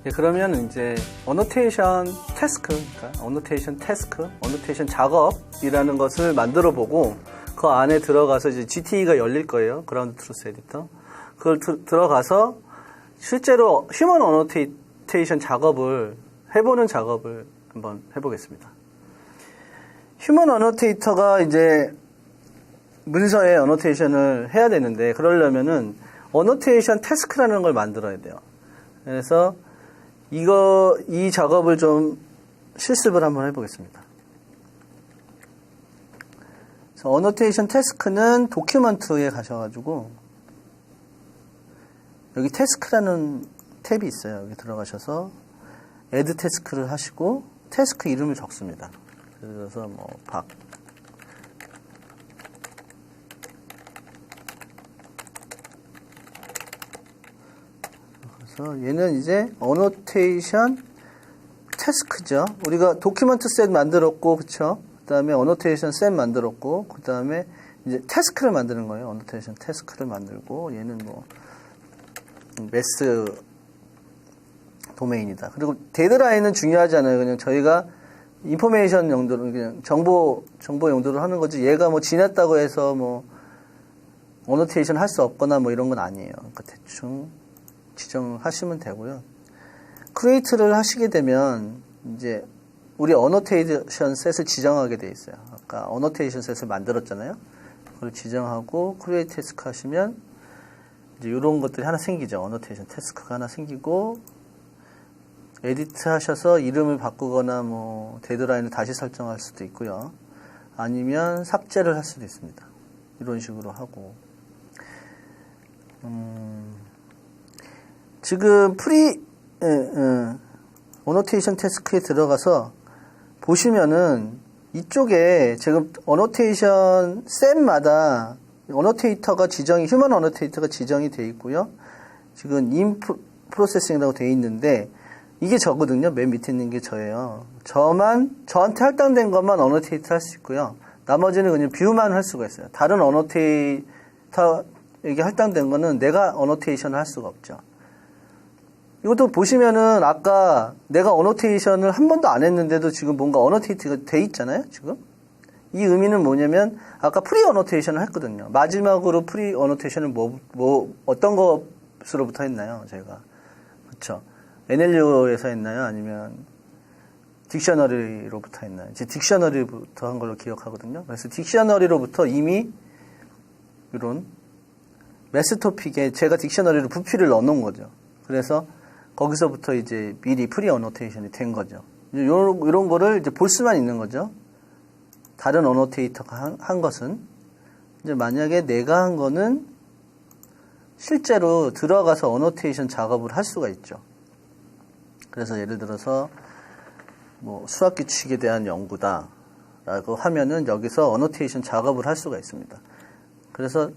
예, 그러면 이제 어노테이션 태스크, 그러니까 어노테이션 작업이라는 것을 만들어 보고 그 안에 들어가서 이제 GTE가 열릴 거예요. 그라운드 트루스 에디터. 그걸 들어가서 실제로 휴먼 어노테이션 작업을 해보는 작업을 한번 해보겠습니다. 휴먼 어노테이터가 이제 문서에 어노테이션을 해야 되는데 그러려면은 어노테이션 태스크라는 걸 만들어야 돼요. 그래서 이 작업을 좀 실습을 한번 해보겠습니다. 그래서 어노테이션 태스크는 도큐먼트에 가셔가지고 여기 태스크라는 탭이 있어요. 여기 들어가셔서 애드 태스크를 하시고 태스크 이름을 적습니다. 그래서 뭐 그래서 얘는 이제 어노테이션 태스크죠. 우리가 도큐먼트 셋 만들었고, 그쵸? 그 다음에 어노테이션 셋 만들었고, 그 다음에 이제 태스크를 만드는 거예요. 어노테이션 태스크를 만들고, 얘는 뭐 매스 도메인이다. 그리고 데드라인은 중요하지 않아요. 그냥 저희가 인포메이션 용도로, 그냥 정보 용도로 하는 거지, 얘가 뭐 지났다고 해서 뭐 어노테이션 할 수 없거나 뭐 이런 건 아니에요. 그러니까 대충 지정하시면 되고요. 크리에이트를 하시게 되면 이제 우리 어노테이션 셋을 지정하게 돼 있어요. 아까 어노테이션 셋을 만들었잖아요. 그걸 지정하고 크리에이트 태스크 하시면 이제 이런 것들이 하나 생기죠. 어노테이션 태스크가 하나 생기고 에디트 하셔서 이름을 바꾸거나 뭐 데드라인을 다시 설정할 수도 있고요. 아니면 삭제를 할 수도 있습니다. 이런 식으로 하고 지금 어노테이션 태스크에 들어가서 보시면은 이쪽에 지금 어노테이션 셋마다 어노테이터가 휴먼 어노테이터가 지정이 되어 있고요. 지금 인 프로세싱이라고 되어 있는데 이게 저거든요. 맨 밑에 있는 게 저예요. 저한테 할당된 것만 어노테이터 할 수 있고요. 나머지는 그냥 뷰만 할 수가 있어요. 다른 어노테이터에게 할당된 거는 내가 어노테이션을 할 수가 없죠. 이것도 보시면은 아까 내가 어노테이션을 한 번도 안 했는데도 지금 뭔가 어노테이트가 돼 있잖아요, 지금. 이 의미는 뭐냐면 아까 프리 어노테이션을 했거든요. 마지막으로 프리 어노테이션을 어떤 것으로부터 했나요, 제가? 그쵸. NLU에서 했나요? 아니면 딕셔너리로부터 했나요? 제 딕셔너리부터 한 걸로 기억하거든요. 그래서 딕셔너리로부터 이미 이런 매스 토픽에 제가 딕셔너리로 부피를 넣어놓은 거죠. 그래서 거기서부터 이제 미리 프리 어노테이션이 된 거죠. 이런 거를 이제 볼 수만 있는 거죠. 다른 어노테이터가 한 것은. 이제 만약에 내가 한 거는 실제로 들어가서 어노테이션 작업을 할 수가 있죠. 그래서 예를 들어서 뭐 수학 규칙에 대한 연구다 라고 하면은 여기서 어노테이션 작업을 할 수가 있습니다. 그래서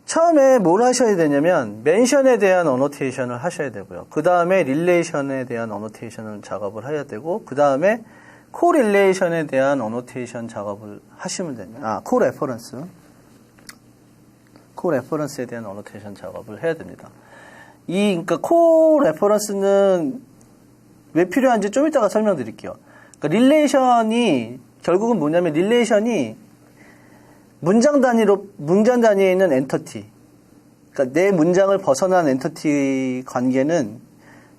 처음에 뭘 하셔야 되냐면 멘션에 대한 어노테이션을 하셔야 되고요. 그 다음에 릴레이션에 대한 어노테이션을 작업을 해야 되고 그 다음에 코릴레이션에 대한 어노테이션 작업을 하시면 됩니다. 코레퍼런스에 대한 어노테이션 작업을 해야 됩니다. 그러니까 코레퍼런스는 왜 필요한지 좀 이따가 설명드릴게요. 그러니까 릴레이션이 결국은 뭐냐면 릴레이션이 문장 단위에 있는 엔터티. 그러니까 내 문장을 벗어난 엔터티 관계는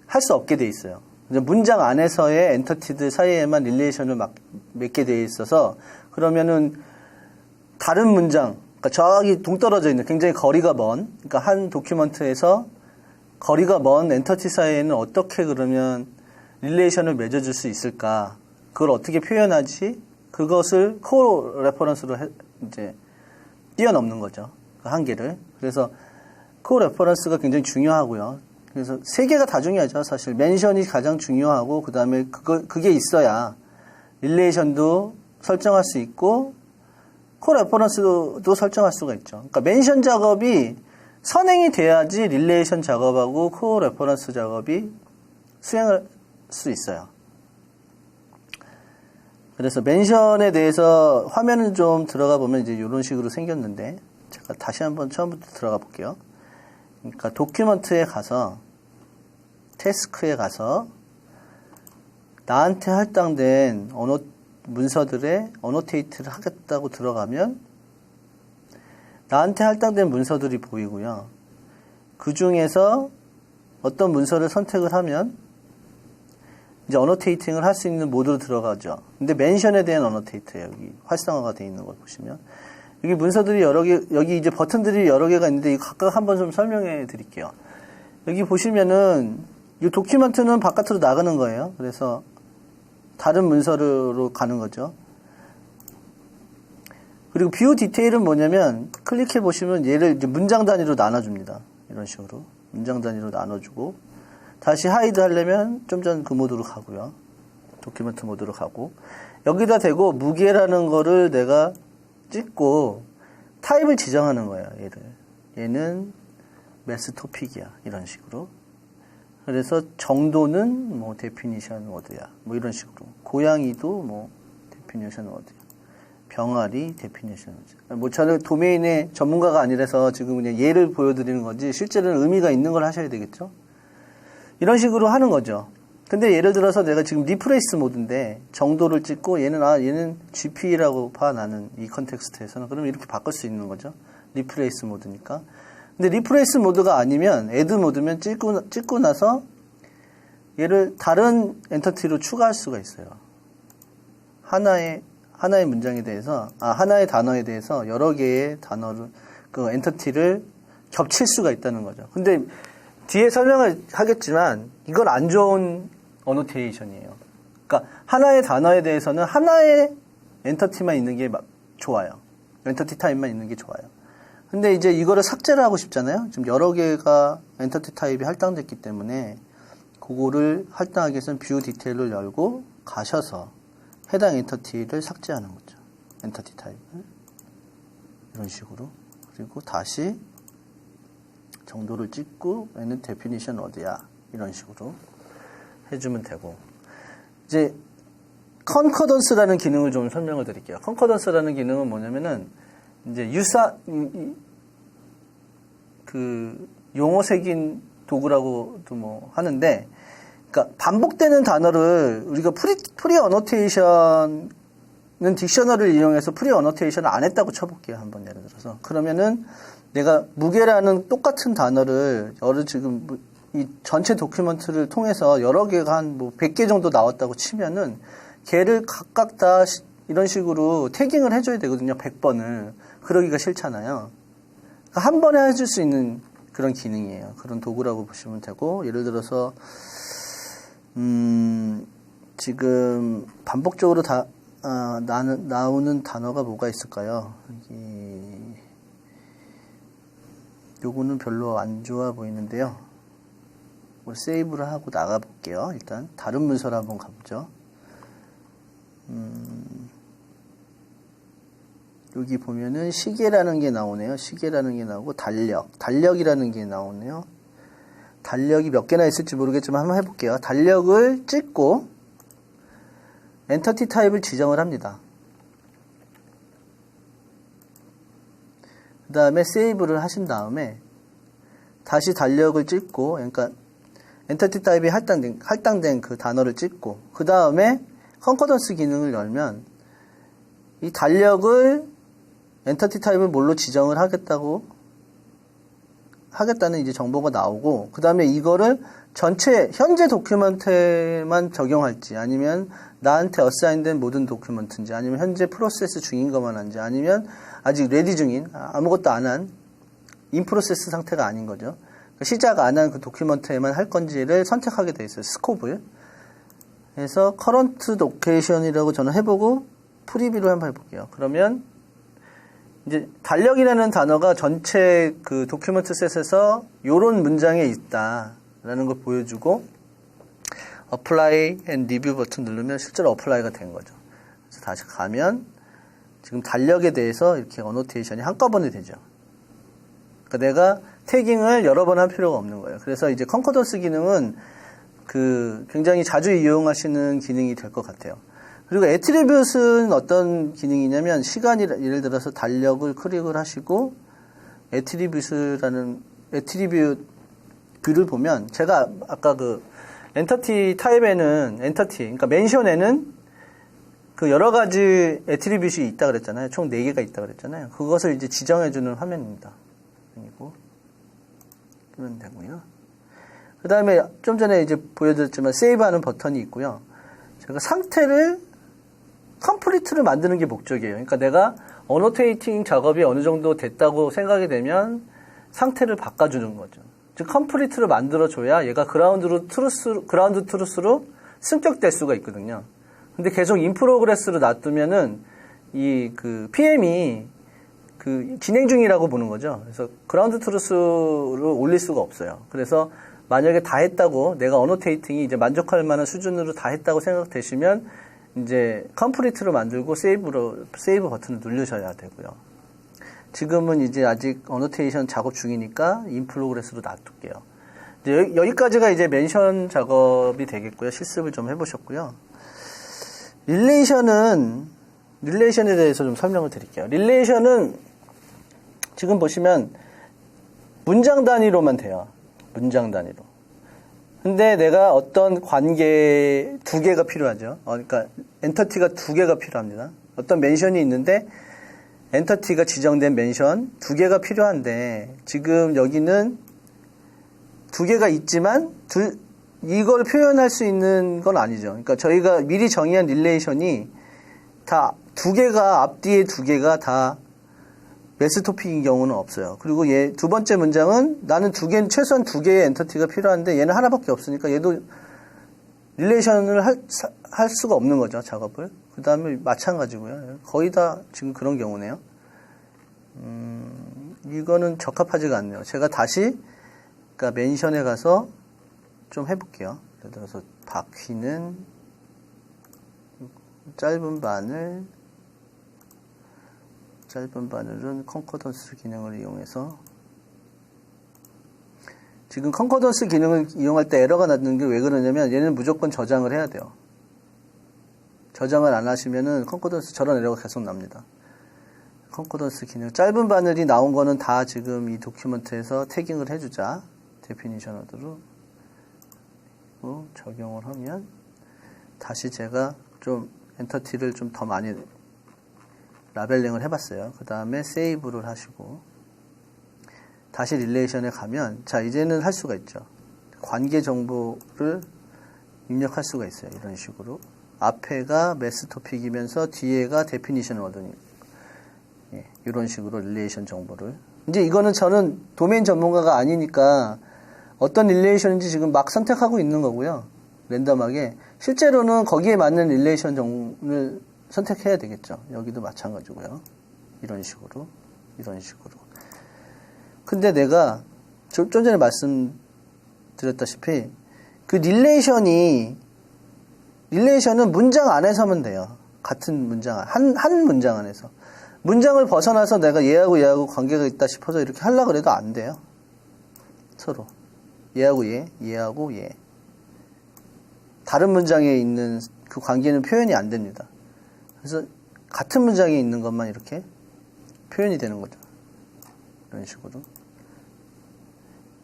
할 수 없게 돼 있어요. 문장 안에서의 엔터티들 사이에만 릴레이션을 맺게 돼 있어서 그러면은 다른 문장, 그러니까 저기 동떨어져 있는 굉장히 거리가 먼, 그러니까 한 도큐먼트에서 거리가 먼 엔터티 사이에는 어떻게 그러면 릴레이션을 맺어줄 수 있을까? 그걸 어떻게 표현하지? 그것을 코레퍼런스로 이제 뛰어넘는 거죠. 그 한계를. 그래서 코레퍼런스가 굉장히 중요하고요. 그래서 세 개가 다 중요하죠. 사실 멘션이 가장 중요하고 그 다음에 그게 있어야 릴레이션도 설정할 수 있고 코레퍼런스도 설정할 수가 있죠. 그러니까 멘션 작업이 선행이 돼야지 릴레이션 작업하고 코레퍼런스 작업이 수행할 수 있어요. 그래서 멘션에 대해서 화면을 좀 들어가 보면 이제 이런 식으로 생겼는데 제가 다시 한번 처음부터 들어가 볼게요. 그러니까 도큐먼트에 가서 태스크에 가서 나한테 할당된 언어 문서들의 어노테이트를 하겠다고 들어가면 나한테 할당된 문서들이 보이고요. 그 중에서 어떤 문서를 선택을 하면 이제 어노테이팅을 할 수 있는 모드로 들어가죠. 근데 멘션에 대한 어노테이트예요. 여기 활성화가 되어 있는 걸 보시면 여기 문서들이 여러 개, 여기 이제 버튼들이 여러 개가 있는데 이거 각각 한번 좀 설명해 드릴게요. 여기 보시면은 이 도큐먼트는 바깥으로 나가는 거예요. 그래서 다른 문서로 가는 거죠. 그리고 뷰 디테일은 뭐냐면 클릭해 보시면 얘를 이제 문장 단위로 나눠줍니다. 이런 식으로 문장 단위로 나눠주고 다시 하이드 하려면 좀 전 그 모드로 가고요. 도큐먼트 모드로 가고 여기다 대고 무게라는 거를 내가 찍고 타입을 지정하는 거예요. 얘는 매스 토픽이야. 이런 식으로. 그래서 정도는 뭐 데피니션 워드야. 뭐 이런 식으로. 고양이도 뭐 데피니션 워드야. 병아리 데피니션 워드. 뭐 저는 도메인의 전문가가 아니라서 지금 그냥 예를 보여드리는 거지 실제로는 의미가 있는 걸 하셔야 되겠죠. 이런 식으로 하는 거죠. 근데 예를 들어서 내가 지금 리프레이스 모드인데 정도를 찍고 얘는 GP라고 봐 나는 이 컨텍스트에서는 그럼 이렇게 바꿀 수 있는 거죠. 리프레이스 모드니까. 근데 리프레이스 모드가 아니면 애드 모드면 찍고 나서 얘를 다른 엔터티로 추가할 수가 있어요. 하나의 문장에 대해서 하나의 단어에 대해서 여러 개의 단어를 그 엔터티를 겹칠 수가 있다는 거죠. 근데 뒤에 설명을 하겠지만 이건 안 좋은 어노테이션이에요. 그러니까 하나의 단어에 대해서는 하나의 엔터티만 있는 게 좋아요. 엔터티 타입만 있는 게 좋아요. 근데 이제 이거를 삭제를 하고 싶잖아요. 지금 여러 개가 엔터티 타입이 할당됐기 때문에 그거를 할당하기 위해서는 뷰 디테일을 열고 가셔서 해당 엔터티를 삭제하는 거죠. 엔터티 타입을. 이런 식으로. 그리고 다시 정도를 찍고 얘는 데피니션 어디야. 이런 식으로 해주면 되고. 이제 컨커던스라는 기능을 좀 설명을 드릴게요. 컨커던스라는 기능은 뭐냐면은 이제 그 용어 색인 도구라고도 뭐 하는데, 그러니까 반복되는 단어를 우리가 프리 어노테이션은 딕셔너리를 이용해서 프리 어노테이션을 안 했다고 쳐볼게요. 한번 예를 들어서. 그러면은 내가 무게라는 똑같은 단어를 지금 이 전체 도큐먼트를 통해서 여러 개가 한 뭐 100개 정도 나왔다고 치면은 걔를 각각 다 이런 식으로 태깅을 해줘야 되거든요. 100번을. 그러기가 싫잖아요. 그러니까 한 번에 해줄 수 있는 그런 기능이에요. 그런 도구라고 보시면 되고, 예를 들어서 지금 반복적으로 나오는 단어가 뭐가 있을까요? 요거는 별로 안 좋아 보이는데요. 뭐 세이브를 하고 나가볼게요. 일단 다른 문서로 한번 가보죠. 여기 보면은 시계라는 게 나오네요. 시계라는 게 나오고 달력이라는 게 나오네요. 달력이 몇 개나 있을지 모르겠지만 한번 해볼게요. 달력을 찍고 엔터티 타입을 지정을 합니다. 그 다음에 세이브를 하신 다음에 다시 달력을 찍고, 그러니까 엔터티 타입이 할당된 그 단어를 찍고, 그 다음에 컨커던스 기능을 열면 이 달력을 엔터티 타입을 뭘로 지정을 하겠다는 이제 정보가 나오고, 그 다음에 이거를 전체 현재 도큐먼트에만 적용할지, 아니면 나한테 어사인된 모든 도큐먼트인지, 아니면 현재 프로세스 중인 것만 한지, 아니면 아직 레디 중인 아무것도 안 한 인프로세스 상태가 아닌 거죠. 그러니까 시작 안 한 그 도큐먼트에만 할 건지를 선택하게 돼 있어요. 스코프를. 그래서 커런트 로케이션이라고 저는 해보고 프리뷰를 한번 해볼게요. 그러면 이제 달력이라는 단어가 전체 그 도큐먼트 셋에서 요런 문장에 있다라는 걸 보여주고, Apply and Review 버튼 누르면 실제로 어플라이가 된 거죠. 그래서 다시 가면 지금 달력에 대해서 이렇게 어노테이션이 한꺼번에 되죠. 그러니까 내가 태깅을 여러 번 할 필요가 없는 거예요. 그래서 이제 컨커던스 기능은 그 굉장히 자주 이용하시는 기능이 될 것 같아요. 그리고 애트리뷰트는 어떤 기능이냐면, 예를 들어서 달력을 클릭을 하시고 애트리뷰트 뷰를 보면, 제가 아까 그 엔터티 타입에는 그러니까 멘션에는 그 여러 가지 애트리뷰트이 있다 그랬잖아요. 총 4개가 있다 그랬잖아요. 그것을 이제 지정해주는 화면입니다. 그리고 끄면 되고요. 그 다음에 좀 전에 이제 보여드렸지만 세이브하는 버튼이 있고요. 제가 상태를 컴플리트를 만드는 게 목적이에요. 그러니까 내가 어노테이팅 작업이 어느 정도 됐다고 생각이 되면 상태를 바꿔주는 거죠. 즉 컴플리트를 만들어줘야 얘가 그라운드 트루스로 승격될 수가 있거든요. 근데 계속 인프로그레스로 놔두면은 그 PM이 그 진행 중이라고 보는 거죠. 그래서 그라운드 트루스를 올릴 수가 없어요. 그래서 만약에 다 했다고 내가 어노테이팅이 이제 만족할 만한 수준으로 다 했다고 생각되시면 이제 컴플리트로 만들고 세이브 버튼을 누르셔야 되고요. 지금은 이제 아직 어노테이션 작업 중이니까 인프로그레스로 놔둘게요. 이제 여기까지가 이제 멘션 작업이 되겠고요. 실습을 좀 해보셨고요. 릴레이션에 대해서 좀 설명을 드릴게요. 릴레이션은 지금 보시면 문장 단위로만 돼요. 문장 단위로. 근데 내가 어떤 관계 2개가 필요하죠. 그러니까 엔터티가 2개가 필요합니다. 어떤 멘션이 있는데 엔터티가 지정된 멘션 2개가 필요한데 지금 여기는 2개가 있지만 이걸 표현할 수 있는 건 아니죠. 그러니까 저희가 미리 정의한 릴레이션이 다 2개가 앞뒤에 2개가 다 매스 토픽인 경우는 없어요. 그리고 얘 두 번째 문장은 나는 최소한 2개의 엔터티가 필요한데 얘는 하나밖에 없으니까 얘도 릴레이션을 할 수가 없는 거죠. 작업을. 그 다음에 마찬가지고요. 거의 다 지금 그런 경우네요. 이거는 적합하지가 않네요. 제가 다시 그러니까 멘션에 가서 좀 해볼게요. 예를 들어서 바퀴는 짧은 바늘은 컨코던스 기능을 이용해서 지금 컨코던스 기능을 이용할 때 에러가 나는 게 왜 그러냐면 얘는 무조건 저장을 해야 돼요. 저장을 안 하시면은 컨코던스 저런 에러가 계속 납니다. 컨코던스 기능 짧은 바늘이 나온 거는 다 지금 이 도큐먼트에서 태깅을 해주자. 데피니셔너드로 적용을 하면 다시 제가 좀 엔터티를 좀 더 많이 라벨링을 해봤어요. 그 다음에 세이브를 하시고 다시 릴레이션에 가면 자 이제는 할 수가 있죠. 관계 정보를 입력할 수가 있어요. 이런 식으로 앞에가 매스 토픽이면서 뒤에가 데피니션 워드니 이런 식으로 릴레이션 정보를 이제 이거는 저는 도메인 전문가가 아니니까 어떤 릴레이션인지 지금 막 선택하고 있는 거고요. 랜덤하게 실제로는 거기에 맞는 릴레이션 정보를 선택해야 되겠죠. 여기도 마찬가지고요. 이런 식으로. 근데 내가 좀 전에 말씀드렸다시피 그 릴레이션은 문장 안에서 하면 돼요. 같은 문장 한 문장 안에서. 문장을 벗어나서 내가 얘하고 관계가 있다 싶어서 이렇게 하려고 해도 안 돼요. 서로. 얘하고 얘. 다른 문장에 있는 그 관계는 표현이 안 됩니다. 그래서 같은 문장에 있는 것만 이렇게 표현이 되는 거죠. 이런 식으로.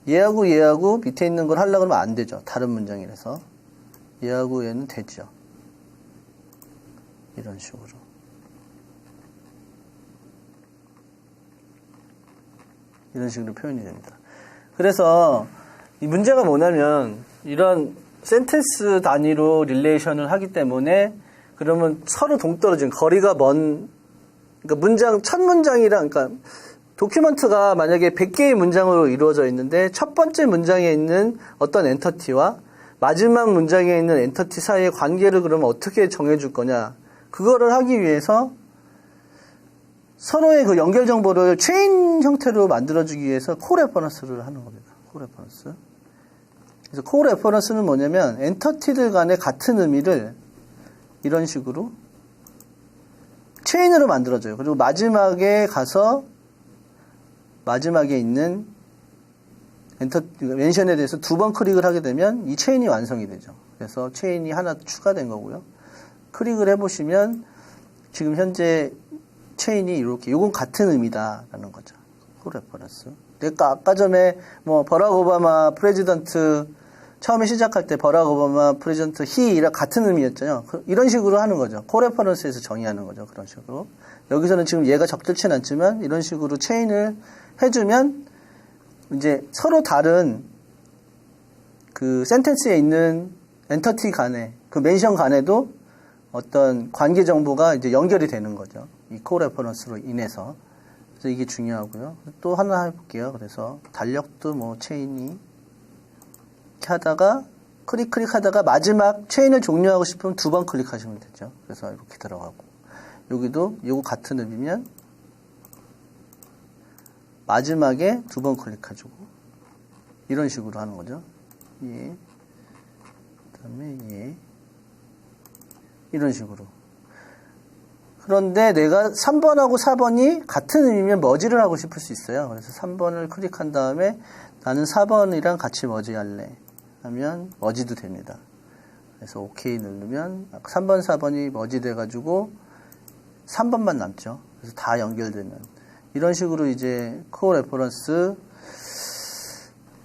얘하고 밑에 있는 걸 하려고 하면 안 되죠. 다른 문장이라서. 얘하고 얘는 되죠. 이런 식으로. 이런 식으로 표현이 됩니다. 그래서 이 문제가 뭐냐면 이런 센텐스 단위로 릴레이션을 하기 때문에 그러면 서로 동떨어진 거리가 먼 그러니까 첫 문장이랑 그러니까 도큐먼트가 만약에 100개의 문장으로 이루어져 있는데 첫 번째 문장에 있는 어떤 엔터티와 마지막 문장에 있는 엔터티 사이의 관계를 그러면 어떻게 정해줄 거냐 그거를 하기 위해서 서로의 그 연결 정보를 체인 형태로 만들어주기 위해서 코레퍼런스를 하는 겁니다. 코레퍼런스. 그래서 코레퍼런스는 뭐냐면 엔터티들 간의 같은 의미를 이런 식으로 체인으로 만들어줘요. 그리고 마지막에 가서 마지막에 있는 멘션에 대해서 2번 클릭을 하게 되면 이 체인이 완성이 되죠. 그래서 체인이 하나 추가된 거고요. 클릭을 해보시면 지금 현재 체인이 이렇게 이건 같은 의미다라는 거죠. 코레퍼런스. 그러니까 아까 전에 버락 오바마 프레지던트 처음에 시작할 때 버락 오바마 프레젠트 히랑 같은 의미였잖아요. 이런 식으로 하는 거죠. 코레퍼런스에서 정의하는 거죠. 그런 식으로. 여기서는 지금 얘가 적절치는 않지만 이런 식으로 체인을 해주면 이제 서로 다른 그 센텐스에 있는 엔터티 간에 그 멘션 간에도 어떤 관계 정보가 이제 연결이 되는 거죠. 이 코레퍼런스로 인해서. 그래서 이게 중요하고요. 또 하나 해볼게요. 그래서 달력도 뭐 체인이 이렇게 하다가 클릭 하다가 마지막 체인을 종료하고 싶으면 2번 클릭하시면 되죠. 그래서 이렇게 들어가고 여기도 이거 같은 의미면 마지막에 2번 클릭해주고 이런 식으로 하는 거죠. 예. 그 다음에 예. 이런 식으로. 그런데 내가 3번하고 4번이 같은 의미면 머지를 하고 싶을 수 있어요. 그래서 3번을 클릭한 다음에 나는 4번이랑 같이 머지할래 하면 머지도 됩니다. 그래서 OK 누르면 3번, 4번이 머지 돼가지고 3번만 남죠. 그래서 다 연결되는 이런 식으로 이제 코어 레퍼런스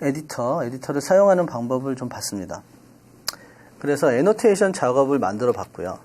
에디터를 사용하는 방법을 좀 봤습니다. 그래서 애노테이션 작업을 만들어 봤고요.